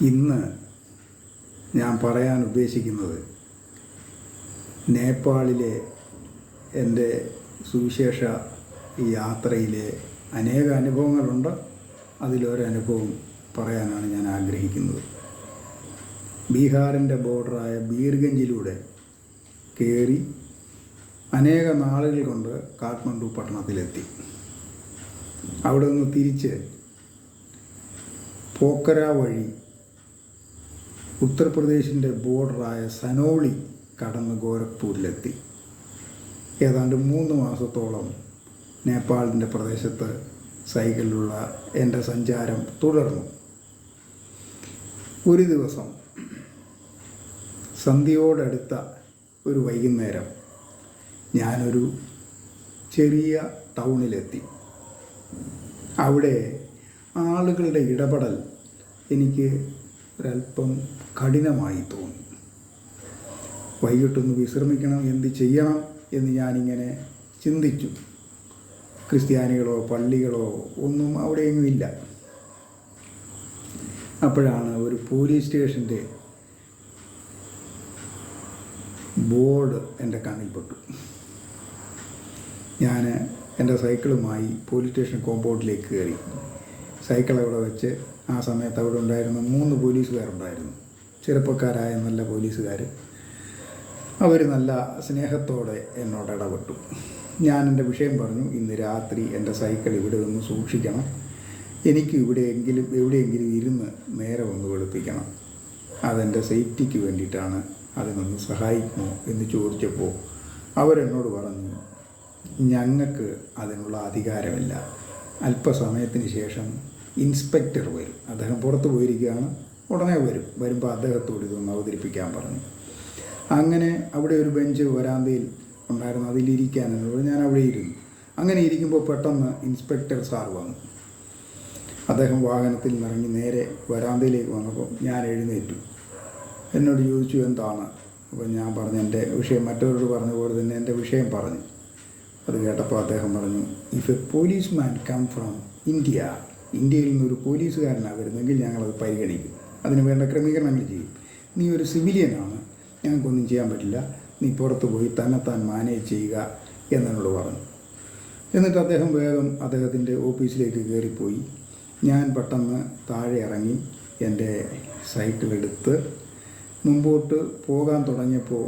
ഇന്ന് ഞാൻ പറയാൻ ഉദ്ദേശിക്കുന്നത് നേപ്പാളിലെ എൻ്റെ സുവിശേഷ യാത്രയിലെ അനേക അനുഭവങ്ങളുണ്ട്. അതിലൊരനുഭവം പറയാനാണ് ഞാൻ ആഗ്രഹിക്കുന്നത്. ബീഹാറിൻ്റെ ബോർഡറായ ബീർഗഞ്ചിലൂടെ കയറി അനേക നാളുകൾ കൊണ്ട് കാഠ്മണ്ഡു പട്ടണത്തിലെത്തി. അവിടെ നിന്ന് തിരിച്ച് പോക്കര വഴി ഉത്തർപ്രദേശിൻ്റെ ബോർഡറായ സനോളി കടന്ന് ഗോരഖ്പൂരിലെത്തി. ഏതാണ്ട് 3 മാസത്തോളം നേപ്പാളിൻ്റെ പ്രദേശത്ത് സൈക്കിളിലുള്ള എൻ്റെ സഞ്ചാരം തുടർന്നു. ഒരു ദിവസം സന്ധ്യയോടടുത്ത ഒരു വൈകുന്നേരം ഞാനൊരു ചെറിയ ടൗണിലെത്തി. അവിടെ ആളുകളുടെ ഇടപെടൽ എനിക്ക് ഒരല്പം കഠിനമായി തോന്നി. വൈകിട്ടൊന്ന് വിശ്രമിക്കണം, എന്ത് ചെയ്യണം എന്ന് ഞാനിങ്ങനെ ചിന്തിച്ചു. ക്രിസ്ത്യാനികളോ പള്ളികളോ ഒന്നും അവിടെയെങ്ങും ഇല്ല. അപ്പോഴാണ് ഒരു പോലീസ് സ്റ്റേഷൻ്റെ ബോർഡ് എൻ്റെ കണ്ണിൽപ്പെട്ടു. ഞാൻ എൻ്റെ സൈക്കിളുമായി പോലീസ് സ്റ്റേഷൻ കോമ്പൗണ്ടിലേക്ക് കയറി. സൈക്കിൾ അവിടെ വെച്ച് ആ സമയത്ത് അവിടെ ഉണ്ടായിരുന്ന 3 പോലീസുകാരുണ്ടായിരുന്നു. ചെറുപ്പക്കാരായ നല്ല പോലീസുകാർ. അവർ നല്ല സ്നേഹത്തോടെ എന്നോട് ഇടപെട്ടു. ഞാൻ എൻ്റെ വിഷയം പറഞ്ഞു. ഇന്ന് രാത്രി എൻ്റെ സൈക്കിൾ ഇവിടെ ഒന്ന് സൂക്ഷിക്കണം, എനിക്ക് എവിടെയെങ്കിലും ഇരുന്ന് നേരെ ഒന്ന് വെളുപ്പിക്കണം, അതെൻ്റെ സേഫ്റ്റിക്ക് വേണ്ടിയിട്ടാണ്, അതിനൊന്ന് സഹായിക്കുമോ എന്ന് ചോദിച്ചപ്പോൾ അവരെന്നോട് പറഞ്ഞു, ഞങ്ങൾക്ക് അതിനുള്ള അധികാരമില്ല. അല്പസമയത്തിന് ശേഷം ഇൻസ്പെക്ടർ വരും, അദ്ദേഹം പുറത്ത് പോയിരിക്കുകയാണ്, ഉടനെ വരുമ്പോൾ അദ്ദേഹത്തോട് ഇതൊന്ന് അവതരിപ്പിക്കാൻ പറഞ്ഞു. അങ്ങനെ അവിടെ ഒരു ബെഞ്ച് വരാന്തയിൽ ഉണ്ടായിരുന്നു, അതിലിരിക്കാനെന്നോട് ഞാൻ അവിടെ ഇരുന്നു. അങ്ങനെ ഇരിക്കുമ്പോൾ പെട്ടെന്ന് ഇൻസ്പെക്ടർ സാർ വന്നു. അദ്ദേഹം വാഹനത്തിൽ നിന്നിറങ്ങി നേരെ വരാന്തയിലേക്ക് വന്നപ്പോൾ ഞാൻ എഴുന്നേറ്റു. എന്നോട് ചോദിച്ചു എന്താണ്. അപ്പോൾ ഞാൻ പറഞ്ഞു എൻ്റെ വിഷയം, മറ്റവരോട് പറഞ്ഞ പോലെ തന്നെ എൻ്റെ വിഷയം പറഞ്ഞു. അത് കേട്ടപ്പോൾ അദ്ദേഹം പറഞ്ഞു, if a policeman come from ഇന്ത്യയിൽ നിന്നൊരു പോലീസുകാരനാണ് വരുന്നെങ്കിൽ ഞങ്ങളത് പരിഗണിക്കും, അതിന് വേണ്ട ക്രമീകരണങ്ങൾ ചെയ്യും. നീ ഒരു സിവിലിയനാണ്, ഞങ്ങൾക്കൊന്നും ചെയ്യാൻ പറ്റില്ല, നീ പുറത്ത് പോയി തന്നെത്താൻ മാനേജ് ചെയ്യുക എന്നോട് പറഞ്ഞു. എന്നിട്ട് അദ്ദേഹം വേഗം അദ്ദേഹത്തിൻ്റെ ഓഫീസിലേക്ക് കയറിപ്പോയി. ഞാൻ പെട്ടെന്ന് താഴെ ഇറങ്ങി എൻ്റെ സൈക്കിളെടുത്ത് മുമ്പോട്ട് പോകാൻ തുടങ്ങിയപ്പോൾ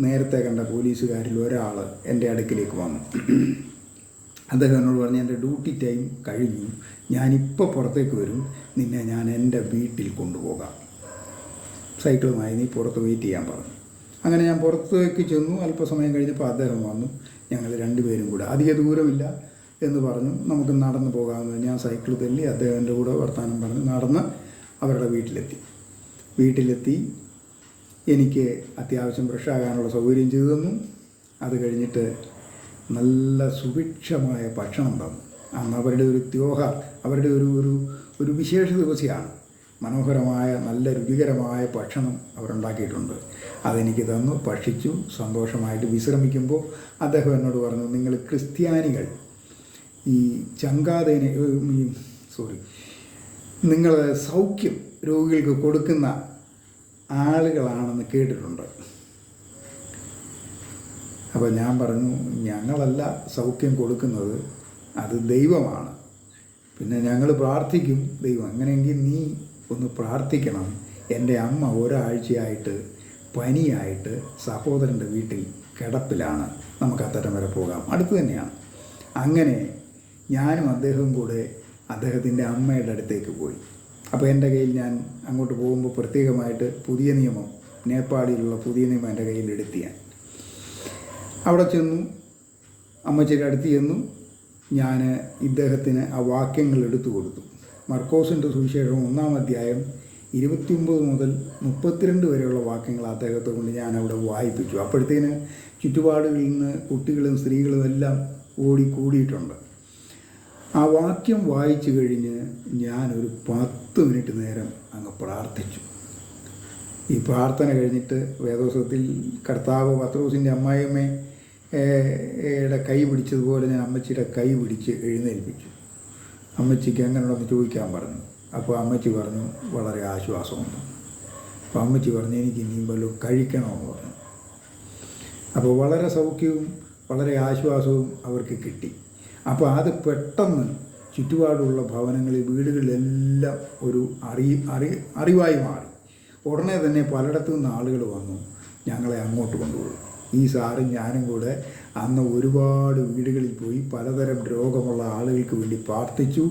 നേരത്തെ കണ്ട പോലീസുകാരിൽ ഒരാൾ എൻ്റെ അടുക്കിലേക്ക് വന്നു. അദ്ദേഹം എന്നോട് പറഞ്ഞു, എൻ്റെ ഡ്യൂട്ടി ടൈം കഴിഞ്ഞു, ഞാനിപ്പോൾ പുറത്തേക്ക് വരും, നിന്നെ ഞാൻ എൻ്റെ വീട്ടിൽ കൊണ്ടുപോകാം, സൈക്കിളുമായി നീ പുറത്ത് വെയിറ്റ് ചെയ്യാൻ പറഞ്ഞു. അങ്ങനെ ഞാൻ പുറത്തേക്ക് ചെന്നു. അല്പസമയം കഴിഞ്ഞപ്പോൾ അദ്ദേഹം വന്നു. ഞങ്ങൾ 2 പേരും കൂടെ, അധിക ദൂരമില്ല എന്ന് പറഞ്ഞു, നമുക്ക് നടന്നു പോകാമെന്ന്. ഞാൻ സൈക്കിൾ തല്ലി അദ്ദേഹത്തിൻ്റെ കൂടെ വർത്തമാനം പറഞ്ഞ് നടന്ന് അവരുടെ വീട്ടിലെത്തി. എനിക്ക് അത്യാവശ്യം ഫ്രഷാകാനുള്ള സൗകര്യം ചെയ്തു തന്നു. അത് കഴിഞ്ഞിട്ട് നല്ല സുഭിക്ഷമായ ഭക്ഷണം തന്നു. അന്ന് അവരുടെ ഒരു ത്യോഹാർ, അവരുടെ ഒരു വിശേഷ ദിവസമാണ്. മനോഹരമായ നല്ല രുചികരമായ ഭക്ഷണം അവരുണ്ടാക്കിയിട്ടുണ്ട്. അതെനിക്ക് തന്നു, ഭക്ഷിച്ചു. സന്തോഷമായിട്ട് വിശ്രമിക്കുമ്പോൾ അദ്ദേഹം എന്നോട് പറഞ്ഞു, നിങ്ങൾ ക്രിസ്ത്യാനികൾ ഈ നിങ്ങൾ സൗഖ്യം രോഗികൾക്ക് കൊടുക്കുന്ന ആളുകളാണെന്ന് കേട്ടിട്ടുണ്ട്. അപ്പോൾ ഞാൻ പറഞ്ഞു, ഞങ്ങളല്ല സൗഖ്യം കൊടുക്കുന്നത്, അത് ദൈവമാണ്. പിന്നെ ഞങ്ങൾ പ്രാർത്ഥിക്കും ദൈവം. അങ്ങനെയെങ്കിൽ നീ ഒന്ന് പ്രാർത്ഥിക്കണം. എൻ്റെ അമ്മ ഒരാഴ്ചയായിട്ട് പനിയായിട്ട് സഹോദരൻ്റെ വീട്ടിൽ കിടപ്പിലാണ്, നമുക്ക് അത്തരം വരെ പോകാം, അടുത്ത് തന്നെയാണ്. അങ്ങനെ ഞാനും അദ്ദേഹവും കൂടെ അദ്ദേഹത്തിൻ്റെ അമ്മയുടെ അടുത്തേക്ക് പോയി. അപ്പോൾ എൻ്റെ കയ്യിൽ, ഞാൻ അങ്ങോട്ട് പോകുമ്പോൾ പ്രത്യേകമായിട്ട് പുതിയ നിയമം, നേപ്പാളിലുള്ള പുതിയ നിയമം എൻ്റെ കയ്യിൽ എടുത്ത് ഞാൻ അവിടെ ചെന്നു. അമ്മച്ചിയുടെ അടുത്ത് ചെന്നു. ഞാൻ ഇദ്ദേഹത്തിന് ആ വാക്യങ്ങൾ എടുത്തു കൊടുത്തു. മർക്കോസിൻ്റെ സുവിശേഷം 1-ാം അധ്യായം 29 മുതൽ 32 വരെയുള്ള വാക്യങ്ങൾ അദ്ദേഹത്തെ കൊണ്ട് ഞാൻ അവിടെ വായിപ്പിച്ചു. അപ്പോഴത്തേന് ചുറ്റുപാടുകളിൽ നിന്ന് കുട്ടികളും സ്ത്രീകളും എല്ലാം കൂടിയിട്ടുണ്ട്. ആ വാക്യം വായിച്ചു കഴിഞ്ഞ് ഞാനൊരു 10 മിനിറ്റ് നേരം അങ്ങ് പ്രാർത്ഥിച്ചു. ഈ പ്രാർത്ഥന കഴിഞ്ഞിട്ട് വേദോത്സവത്തിൽ കർത്താവ് പത്രോസിൻ്റെ അമ്മായിയമ്മയുടെ കൈ പിടിച്ചതുപോലെ ഞാൻ അമ്മച്ചിയുടെ കൈ പിടിച്ച് എഴുന്നേൽപ്പിച്ചു. അമ്മച്ചിക്ക് എങ്ങനെയുണ്ടെന്ന് ചോദിക്കാൻ പറഞ്ഞു. അപ്പോൾ അമ്മച്ചി പറഞ്ഞു വളരെ ആശ്വാസമുണ്ട്. അപ്പോൾ അമ്മച്ചി പറഞ്ഞു എനിക്ക് ഇനിയും വല്ലതും കഴിക്കണമെന്ന് പറഞ്ഞു. അപ്പോൾ വളരെ സൗഖ്യവും വളരെ ആശ്വാസവും അവർക്ക് കിട്ടി. അപ്പോൾ അത് പെട്ടെന്ന് ചുറ്റുപാടുള്ള ഭവനങ്ങളിൽ വീടുകളിലെല്ലാം ഒരു അറിവായി മാറി. ഉടനെ തന്നെ പലയിടത്തു നിന്ന് ആളുകൾ വന്നു ഞങ്ങളെ അങ്ങോട്ട് കൊണ്ടുപോയി. ഈ സാറും ഞാനും കൂടെ അന്ന് ഒരുപാട് വീടുകളിൽ പോയി പലതരം രോഗമുള്ള ആളുകൾക്ക് വേണ്ടി പ്രാർത്ഥിച്ചു.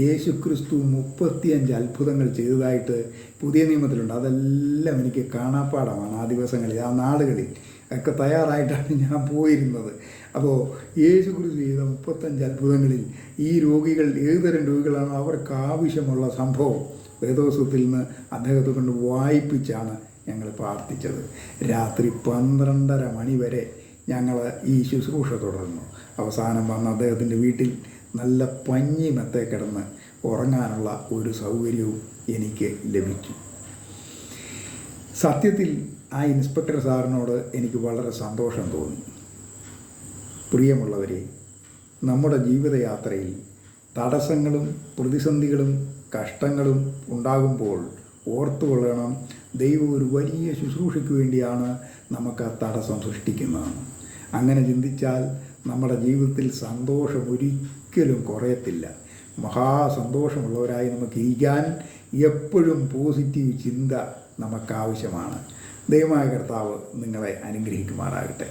യേശുക്രിസ്തു 35 അത്ഭുതങ്ങൾ ചെയ്തതായിട്ട് പുതിയ നിയമത്തിലുണ്ട്. അതെല്ലാം എനിക്ക് കാണാപ്പാടമാണ്. ആ ദിവസങ്ങളിൽ, ആ നാളുകളിൽ ഒക്കെ തയ്യാറായിട്ടാണ് ഞാൻ പോയിരുന്നത്. അപ്പോൾ യേശുക്രിസ്തു ചെയ്ത 35 അത്ഭുതങ്ങളിൽ ഈ രോഗികൾ ഏതുതരം രോഗികളാണോ അവർക്ക് ആവശ്യമുള്ള സംഭവം വേദോസത്തിൽ നിന്ന് അദ്ദേഹത്തെ കൊണ്ട് വായിപ്പിച്ചാണ് ഞങ്ങൾ പ്രാർത്ഥിച്ചത്. രാത്രി 12:30 മണി വരെ ഞങ്ങൾ ഈ ശുശ്രൂഷ തുടർന്നു. അവസാനം വന്ന് അദ്ദേഹത്തിൻ്റെ വീട്ടിൽ നല്ല പഞ്ഞി മെത്തേ കിടന്ന് ഉറങ്ങാനുള്ള ഒരു സൗകര്യവും എനിക്ക് ലഭിച്ചു. സത്യത്തിൽ ആ ഇൻസ്പെക്ടർ സാറിനോട് എനിക്ക് വളരെ സന്തോഷം തോന്നി. പ്രിയമുള്ളവരെ, നമ്മുടെ ജീവിതയാത്രയിൽ തടസ്സങ്ങളും പ്രതിസന്ധികളും കഷ്ടങ്ങളും ഉണ്ടാകുമ്പോൾ ഓർത്തുകൊള്ളണം, ദൈവം ഒരു വലിയ ശുശ്രൂഷയ്ക്ക് വേണ്ടിയാണ് നമുക്ക് ആ തടസ്സം സൃഷ്ടിക്കുന്നത്. അങ്ങനെ ചിന്തിച്ചാൽ നമ്മുടെ ജീവിതത്തിൽ സന്തോഷം ഒരിക്കലും കുറയത്തില്ല. മഹാസന്തോഷമുള്ളവരായി നമുക്ക് ഇരിക്കാൻ എപ്പോഴും പോസിറ്റീവ് ചിന്ത നമുക്കാവശ്യമാണ്. ദൈവമായ കർത്താവ് നിങ്ങളെ അനുഗ്രഹിക്കുമാറാകട്ടെ.